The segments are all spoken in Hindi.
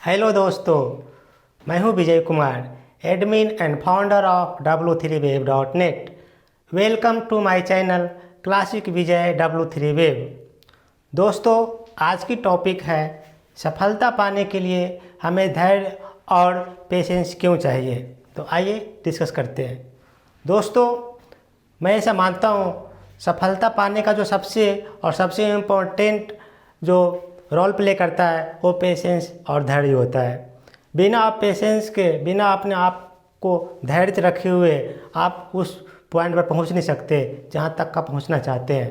हेलो दोस्तों, मैं हूं Vijay Kumar, admin and founder of w3web.net। Welcome to my channel classic Vijay w3web। दोस्तों, आज की टॉपिक है सफलता पाने के लिए हमें धैर्य और पेशेंस क्यों चाहिए। तो आइए डिस्कस करते हैं। दोस्तों, मैं ऐसा मानता हूँ सफलता पाने का जो सबसे इम्पोर्टेंट जो रोल प्ले करता है वो पेशेंस और धैर्य होता है। बिना अपने आप को धैर्य रखे हुए आप उस पॉइंट पर पहुंच नहीं सकते जहां तक का पहुंचना चाहते हैं,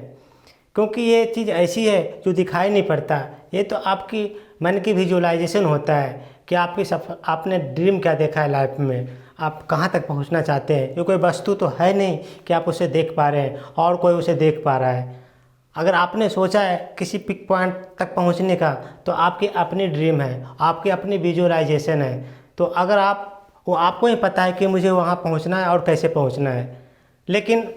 क्योंकि ये चीज़ ऐसी है जो दिखाई नहीं पड़ता। ये तो आपकी मन की विजुअलाइजेशन होता है कि आपने ड्रीम क्या देखा है लाइफ में, आप कहाँ तक पहुंचना चाहते हैं। ये कोई वस्तु तो है नहीं कि आप उसे देख पा रहे हैं और कोई उसे देख पा रहा है। अगर आपने सोचा है किसी पिक पॉइंट तक पहुंचने का, तो आपकी अपनी ड्रीम है, आपकी अपनी विजुअलाइजेशन है। तो अगर आपको ही पता है कि मुझे वहाँ पहुंचना है और कैसे पहुंचना है। लेकिन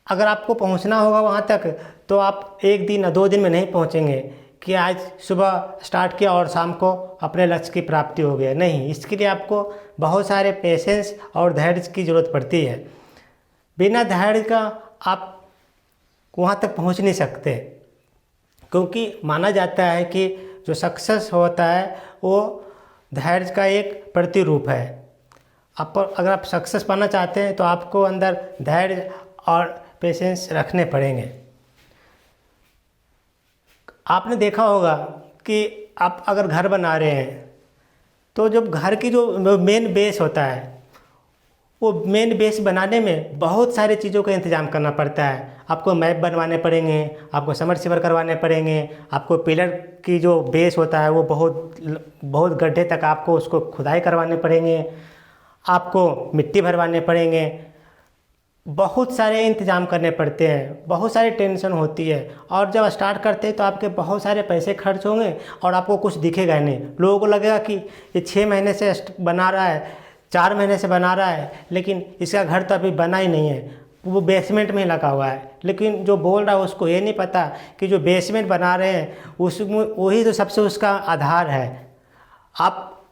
अगर आपको पहुंचना होगा वहाँ तक, तो आप एक दिन या 2 दिन में नहीं पहुंचेंगे कि आज सुबह स्टार्ट किया और शाम को अपने लक्ष्य की प्राप्ति हो गया। नहीं, इसके लिए आपको बहुत सारे पेशेंस और धैर्य की ज़रूरत पड़ती है। बिना धैर्य का आप वहाँ तक पहुँच नहीं सकते, क्योंकि माना जाता है कि जो सक्सेस होता है वो धैर्य का एक प्रतिरूप है। अगर आप सक्सेस पाना चाहते हैं तो आपको अंदर धैर्य और पेशेंस रखने पड़ेंगे। आपने देखा होगा कि आप अगर घर बना रहे हैं तो जब घर की जो मेन बेस होता है, वो मेन बेस बनाने में बहुत सारी चीज़ों का इंतज़ाम करना पड़ता है। आपको मैप बनवाने पड़ेंगे, आपको समरसीवर करवाने पड़ेंगे, आपको पिलर की जो बेस होता है वो बहुत गड्ढे तक आपको उसको खुदाई करवाने पड़ेंगे, आपको मिट्टी भरवाने पड़ेंगे। बहुत सारे इंतज़ाम करने पड़ते हैं, बहुत सारी टेंशन होती है। और जब स्टार्ट करते हैं तो आपके बहुत सारे पैसे खर्च होंगे और आपको कुछ दिखेगा नहीं। लोगों को लगेगा कि ये 6 महीने से बना रहा है, 4 महीने से बना रहा है, लेकिन इसका घर तो अभी बना ही नहीं है, वो बेसमेंट में लगा हुआ है। लेकिन जो बोल रहा है उसको ये नहीं पता कि जो बेसमेंट बना रहे हैं उसमें वही तो सबसे उसका आधार है। आप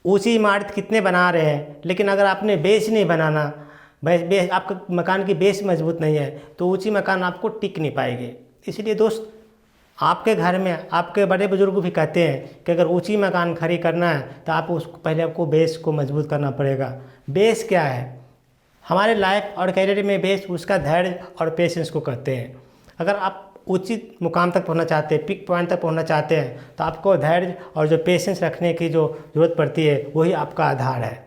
ऊंची इमारत कितने बना रहे हैं, लेकिन अगर आपने बेस नहीं बनाना, आपका मकान की बेस मजबूत नहीं है, तो ऊंची मकान आपको टिक नहीं पाएगी। इसलिए दोस्त, आपके घर में आपके बड़े बुजुर्ग भी कहते हैं कि अगर ऊंची मकान खड़ी करना है तो पहले आपको बेस को मजबूत करना पड़ेगा। बेस क्या है? हमारे लाइफ और कैरियर में बेस उसका धैर्य और पेशेंस को कहते हैं। अगर आप उचित मुकाम तक पहुंचना चाहते हैं, पिक पॉइंट तक पहुंचना चाहते हैं, तो आपको धैर्य और जो पेशेंस रखने की जो ज़रूरत पड़ती है वही आपका आधार है।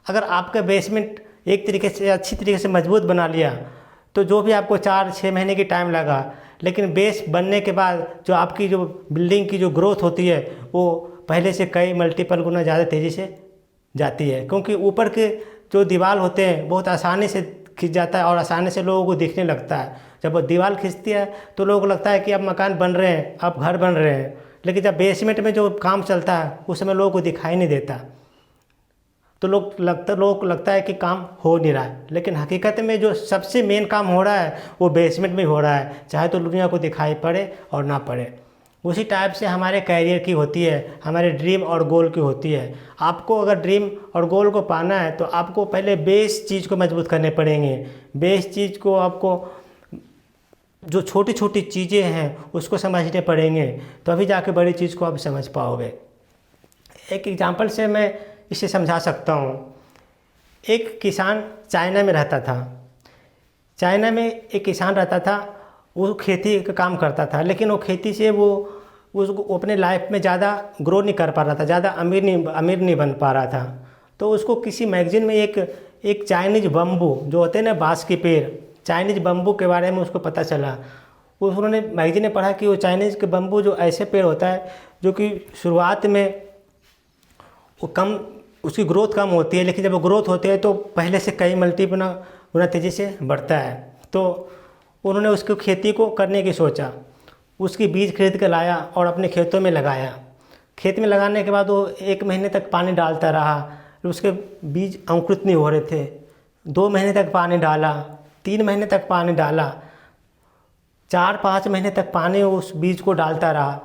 अगर आपका बेसमेंट एक तरीके से अच्छी तरीके से मजबूत बना लिया तो जो भी आपको 4-6 महीने की टाइम लगा, लेकिन बेस बनने के बाद जो आपकी जो बिल्डिंग की जो ग्रोथ होती है वो पहले से कई मल्टीपल गुना ज़्यादा तेज़ी से जाती है, क्योंकि ऊपर के जो दीवार होते हैं बहुत आसानी से खिंच जाता है और आसानी से लोगों को दिखने लगता है। जब वो दीवार खिंचती है तो लोगों को लगता है कि अब मकान बन रहे हैं, अब घर बन रहे हैं, लेकिन जब बेसमेंट में जो काम चलता है उस समय लोगों को दिखाई नहीं देता, तो लोगों को लगता है कि काम हो नहीं रहा है। लेकिन हकीकत में जो सबसे मेन काम हो रहा है वो बेसमेंट में हो रहा है, चाहे तो दुनिया को दिखाई पड़े और ना पड़े। उसी टाइप से हमारे कैरियर की होती है, हमारे ड्रीम और गोल की होती है। आपको अगर ड्रीम और गोल को पाना है तो आपको पहले बेस चीज़ को मजबूत करने पड़ेंगे। बेस चीज़ को आपको जो छोटी छोटी चीज़ें हैं उसको समझने पड़ेंगे, तभी जाके बड़ी चीज़ को आप समझ पाओगे। एक एग्जांपल से मैं इसे समझा सकता हूँ। एक किसान चाइना में रहता था। चाइना में एक किसान रहता था, वो खेती का काम करता था, लेकिन वो खेती से वो अपने लाइफ में ज़्यादा ग्रो नहीं कर पा रहा था, ज़्यादा अमीर नहीं बन पा रहा था। तो उसको किसी मैगज़ीन में एक चाइनीज बम्बू जो होते हैं ना, बाँस के पेड़, चाइनीज बम्बू के बारे में उसको पता चला। उन्होंने मैगज़ीन में पढ़ा कि वो चाइनीज़ के बम्बू जो ऐसे पेड़ होता है जो कि शुरुआत में वो उसकी ग्रोथ कम होती है, लेकिन जब वो ग्रोथ होती है तो पहले से कई गुना तेज़ी से बढ़ता है। तो उन्होंने उसको खेती को करने की सोचा, उसकी बीज खरीद कर लाया और अपने खेतों में लगाया। खेत में लगाने के बाद वो 1 महीने तक पानी डालता रहा, उसके बीज अंकुरित नहीं हो रहे थे। 2 महीने तक पानी डाला, 3 महीने तक पानी डाला, 4-5 महीने तक पानी उस बीज को डालता रहा।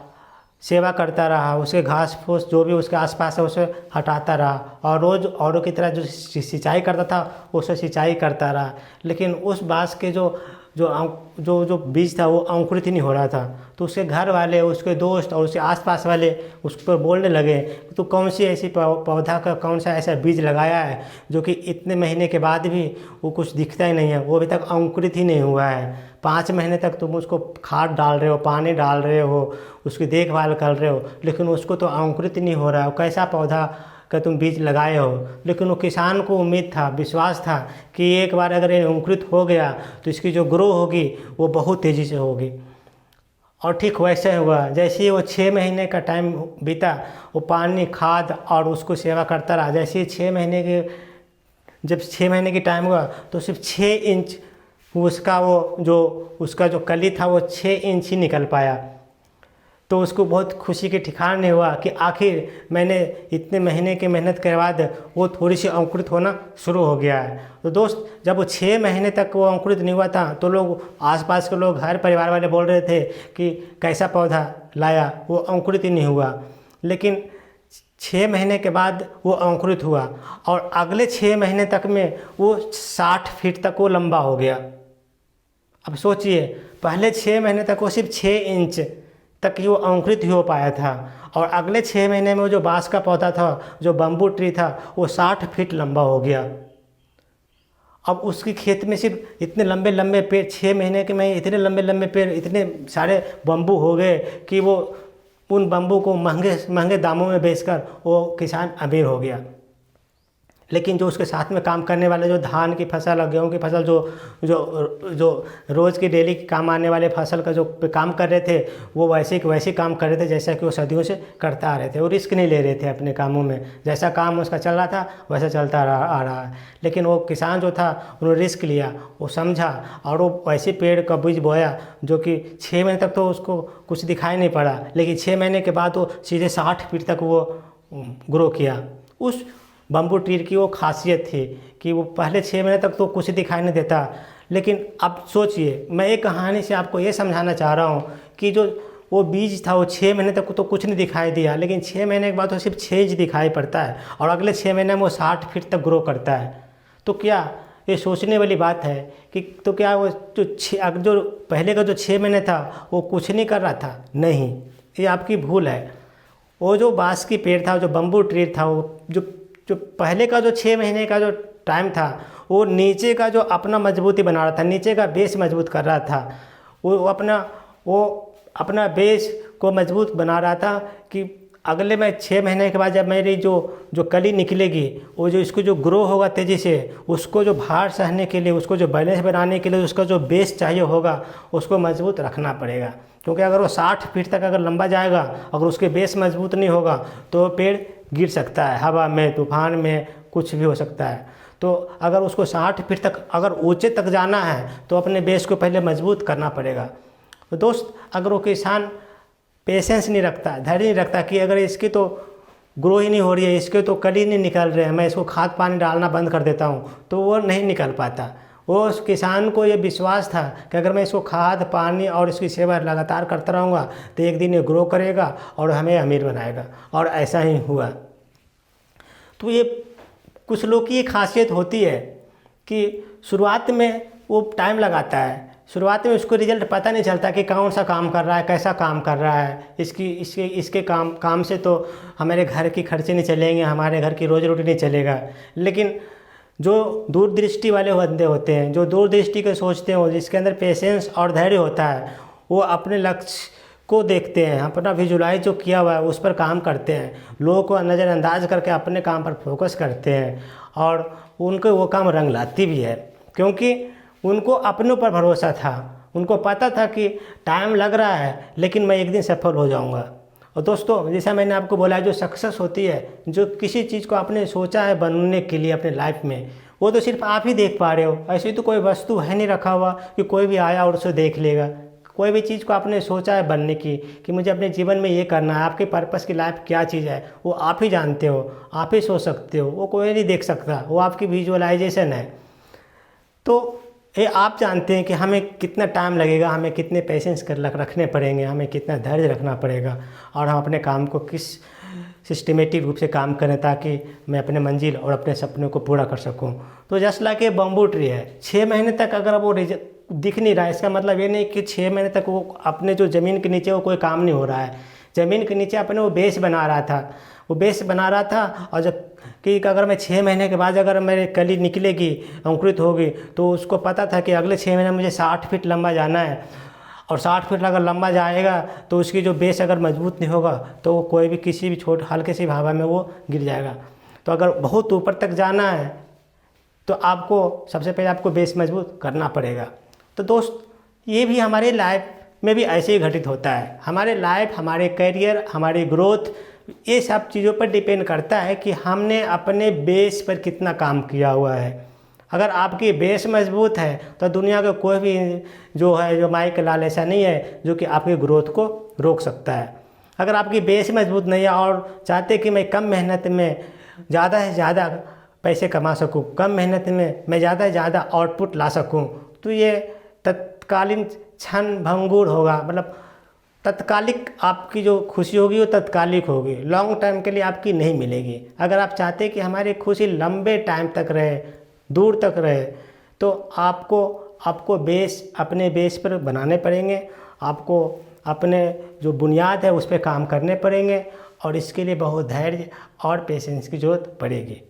सेवा करता रहा, उसके घास फूस जो भी उसके आसपास है उसे हटाता रहा, और रोज़ औरों की तरह जो सिंचाई करता था उसे सिंचाई करता रहा। लेकिन उस बांस के जो बीज था वो अंकुरित ही नहीं हो रहा था। तो उसके घर वाले, उसके दोस्त और उसके आसपास वाले उस पर बोलने लगे तो कौन सी ऐसी पौधा का कौन सा ऐसा बीज लगाया है जो कि इतने महीने के बाद भी वो कुछ दिखता ही नहीं है, वो अभी तक अंकुरित ही नहीं हुआ है। 5 महीने तक तुम उसको खाद डाल रहे हो, पानी डाल रहे हो, उसकी देखभाल कर रहे हो, लेकिन उसको तो अंकुरित नहीं हो रहा है। कैसा पौधा का तुम बीज लगाए हो। लेकिन वो किसान को उम्मीद था, विश्वास था कि एक बार अगर ये अंकुरित हो गया तो इसकी जो ग्रो होगी वो बहुत तेज़ी से होगी। और ठीक वैसे हुआ। जैसे ही वो 6 महीने का टाइम बीता, वो पानी, खाद और उसको सेवा करता रहा। जैसे ही 6 महीने के जब 6 महीने की टाइम हुआ तो सिर्फ 6 इंच उसका जो कली था वो 6 इंच ही निकल पाया। तो उसको बहुत खुशी के ठिकाना नहीं हुआ कि आखिर मैंने इतने महीने की मेहनत के बाद वो थोड़ी सी अंकुरित होना शुरू हो गया है। तो दोस्त, जब वो 6 महीने तक वो अंकुरित नहीं हुआ था तो लोग, आसपास के लोग, हर परिवार वाले बोल रहे थे कि कैसा पौधा लाया, वो अंकुरित ही नहीं हुआ। लेकिन 6 महीने के बाद वो अंकुरित हुआ और अगले 6 महीने तक में वो 60 फीट तक वो लंबा हो गया। अब सोचिए, पहले 6 महीने तक वो सिर्फ 6 इंच तक ही वो अंकुरित ही हो पाया था, और अगले 6 महीने में वो जो बांस का पौधा था, जो बम्बू ट्री था, वो 60 फीट लंबा हो गया। अब उसकी खेत में सिर्फ इतने लंबे लंबे पेड़, 6 महीने के में इतने लंबे लंबे पेड़, इतने सारे बम्बू हो गए कि वो उन बम्बू को महंगे महंगे दामों में बेचकर वो किसान अमीर हो गया। लेकिन जो उसके साथ में काम करने वाले, जो धान की फसल और गेहूँ की फसल, जो जो जो रोज़ की डेली काम आने वाले फसल का जो काम कर रहे थे, वो वैसे काम कर रहे थे जैसा कि वो सदियों से करता आ रहे थे। वो रिस्क नहीं ले रहे थे अपने कामों में, जैसा काम उसका चल रहा था वैसा चलता आ रहा है। लेकिन वो किसान जो था, उन्होंने रिस्क लिया, वो समझा, और वो वैसे पेड़ का बीज बोया जो कि 6 महीने तक तो उसको कुछ दिखाई नहीं पड़ा, लेकिन 6 महीने के बाद वो सीधे 60 फीट तक वो ग्रो किया। उस बम्बू ट्री की वो खासियत थी कि वो पहले 6 महीने तक तो कुछ दिखाई नहीं देता। लेकिन अब सोचिए, मैं एक कहानी से आपको ये समझाना चाह रहा हूँ कि जो वो बीज था वो 6 महीने तक तो कुछ नहीं दिखाई दिया, लेकिन 6 महीने के बाद तो सिर्फ 6 इंच दिखाई पड़ता है, और अगले 6 महीने में वो 60 फीट तक ग्रो करता है। तो क्या ये सोचने वाली बात है कि तो क्या वो जो पहले का जो 6 महीने था वो कुछ नहीं कर रहा था? नहीं, ये आपकी भूल है। वो जो बांस की पेड़ था, जो बम्बू ट्री था, वो जो पहले का जो 6 महीने का जो टाइम था, वो नीचे का जो अपना मजबूती बना रहा था, नीचे का बेस मजबूत कर रहा था। वो अपना बेस को मजबूत बना रहा था कि अगले में 6 महीने के बाद जब मेरी जो कली निकलेगी, वो जो इसको जो ग्रो होगा तेज़ी से, उसको जो भार सहने के लिए, उसको जो बैलेंस बनाने के लिए उसका जो बेस चाहिए होगा, उसको मजबूत रखना पड़ेगा। क्योंकि अगर वो 60 फीट तक अगर लंबा जाएगा, अगर उसके बेस मजबूत नहीं होगा तो पेड़ गिर सकता है, हवा में, तूफान में, कुछ भी हो सकता है। तो अगर उसको 60 फीट तक अगर ऊंचे तक जाना है तो अपने बेस को पहले मजबूत करना पड़ेगा। तो दोस्त, अगर वो किसान पेशेंस नहीं रखता, धैर्य नहीं रखता कि अगर इसकी तो ग्रो ही नहीं हो रही है, इसके तो कली नहीं निकल रहे हैं, मैं इसको खाद पानी डालना बंद कर देता हूँ, तो वो नहीं निकल पाता। वो उस किसान को ये विश्वास था कि अगर मैं इसको खाद पानी और इसकी सेवा लगातार करता रहूँगा तो एक दिन ये ग्रो करेगा और हमें अमीर बनाएगा, और ऐसा ही हुआ। तो ये कुछ लोग की ये खासियत होती है कि शुरुआत में वो टाइम लगाता है, शुरुआत में उसको रिजल्ट पता नहीं चलता कि कौन सा काम कर रहा है, कैसा काम कर रहा है। इसके काम से तो हमारे घर की खर्चे नहीं चलेंगे, हमारे घर की रोजी रोटी नहीं चलेगा। लेकिन जो दूरदृष्टि वाले बंदे होते हैं, जो दूरदृष्टि के सोचते हैं, जिसके अंदर पेशेंस और धैर्य होता है, वो अपने लक्ष्य को देखते हैं, अपना विजुलाइज जो किया हुआ है उस पर काम करते हैं, लोगों को नज़रअंदाज करके अपने काम पर फोकस करते हैं, और उनको वो काम रंग लाती भी है। क्योंकि उनको अपने ऊपर भरोसा था, उनको पता था कि टाइम लग रहा है लेकिन मैं एक दिन सफल हो जाऊंगा। और दोस्तों, जैसा मैंने आपको बोला, जो सक्सेस होती है, जो किसी चीज़ को आपने सोचा है बनने के लिए अपने लाइफ में, वो तो सिर्फ आप ही देख पा रहे हो। ऐसी तो कोई वस्तु है नहीं रखा हुआ कि कोई भी आया और उसे देख लेगा। कोई भी चीज़ को आपने सोचा है बनने की कि मुझे अपने जीवन में ये करना है, आपके पर्पस की लाइफ क्या चीज़ है, वो आप ही जानते हो, आप ही सोच सकते हो, वो कोई नहीं देख सकता, वो आपकी विजुअलाइजेशन है। तो ये आप जानते हैं कि हमें कितना टाइम लगेगा, हमें कितने पेशेंस कर रखने पड़ेंगे, हमें कितना धैर्य रखना पड़ेगा, और हम अपने काम को किस सिस्टमेटिक रूप से काम करें ताकि मैं अपने मंजिल और अपने सपनों को पूरा कर सकूं। तो just like a bamboo tree है, 6 महीने तक अगर वो दिख नहीं रहा है, इसका मतलब ये नहीं कि 6 महीने तक वो अपने जो ज़मीन के नीचे वो कोई काम नहीं हो रहा है। ज़मीन के नीचे अपने वो बेस बना रहा था, वो बेस बना रहा था, और जब कि अगर मैं 6 महीने के बाद अगर मेरी कली निकलेगी, अंकुरित होगी, तो उसको पता था कि अगले 6 महीने मुझे 60 फीट लंबा जाना है, और 60 फीट अगर लंबा जाएगा तो उसकी जो बेस अगर मजबूत नहीं होगा तो वो कोई भी किसी भी हल्के सी हवा में वो गिर जाएगा। तो अगर बहुत ऊपर तक जाना है तो आपको सबसे पहले आपको बेस मजबूत करना पड़ेगा। तो दोस्त, ये भी हमारे लाइफ में भी ऐसे ही घटित होता है। हमारे लाइफ, हमारे करियर, हमारी ग्रोथ, ये सब चीज़ों पर डिपेंड करता है कि हमने अपने बेस पर कितना काम किया हुआ है। अगर आपकी बेस मजबूत है तो दुनिया का कोई भी जो माइक लाल ऐसा नहीं है जो कि आपकी ग्रोथ को रोक सकता है। अगर आपकी बेस मजबूत नहीं है और चाहते कि मैं कम मेहनत में ज़्यादा से ज़्यादा पैसे कमा सकूं, कम मेहनत में मैं ज़्यादा से ज़्यादा आउटपुट ला सकूं, तो ये तत्कालीन क्षण भंगुर होगा। मतलब तत्कालिक आपकी जो खुशी होगी वो तत्कालिक होगी, लॉन्ग टाइम के लिए आपकी नहीं मिलेगी। अगर आप चाहते कि हमारी खुशी लंबे टाइम तक रहे, दूर तक रहे, तो आपको अपने बेस पर बनाने पड़ेंगे। आपको अपने जो बुनियाद है उस पर काम करने पड़ेंगे, और इसके लिए बहुत धैर्य और पेशेंस की ज़रूरत पड़ेगी।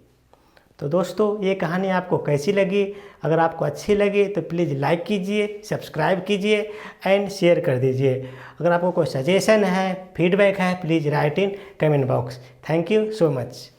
तो दोस्तों, ये कहानी आपको कैसी लगी? अगर आपको अच्छी लगी तो प्लीज़ लाइक कीजिए, सब्सक्राइब कीजिए एंड शेयर कर दीजिए। अगर आपको कोई सजेशन है, फीडबैक है, please write in comment box. Thank you so much.